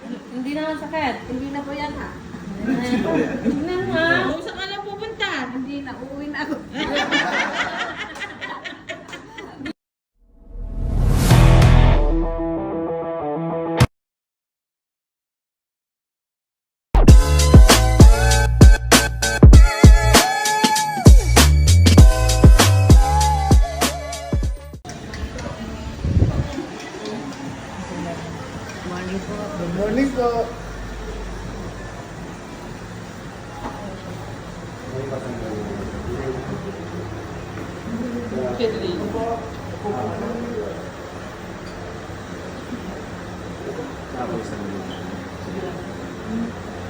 Hindi naman sakit. Hindi na po yan ha. Tignan mo ha. Kung saan ka lang pupunta? Hindi na, uuwi na ako. Morning po. Good morning po. Kidley.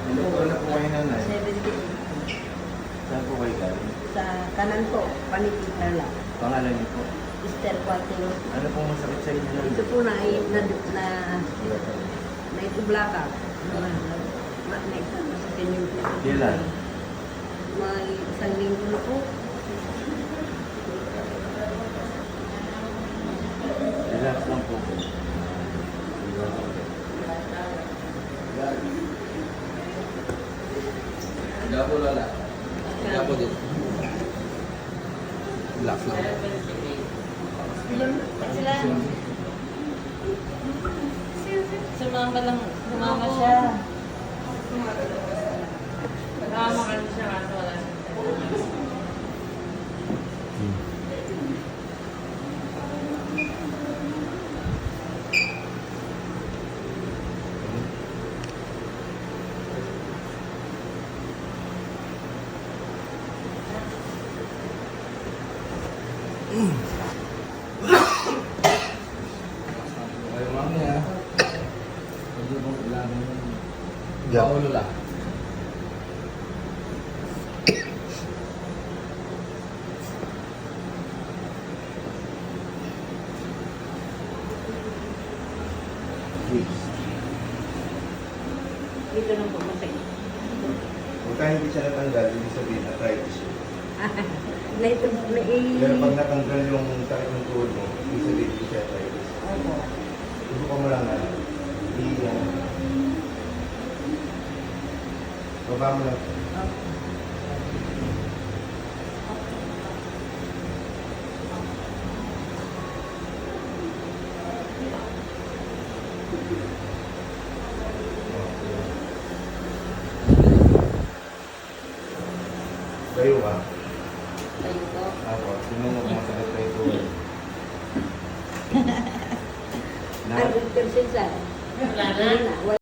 Ano po na po kayo nanay? 70. Saan po kayo galing? Sa kanan po, panitignan lang. Pangalan niyo po? Mr. Quatino. Ano pong masakit sa inyo nanay? Ito po na itublaka. Na-exam sa kanyang po. Kailan? May isang linggo na po. Relax lang po. Gapo lala. Gapo din. Relax lang. Sila. Sumama lang. Sumama siya. Sumama ka siya kaso wala siya. Kayo mami ha. Hindi mo kailangan yung Yeah. paulo lang. Dito lang po masakit. Pagka hindi siya natanggal, ibig sabihin arthritis yun. Pero pag natanggal yung sakit ng tuhod mo, ibig sabihin hindi siya arthritis. Opo. Subukan mo lang na. Baba mo lang. Tayo ka. Tayo po. Ako, tingnan mo kung masakit pa yung tuhod. 100% sir. Wala na. Wala na.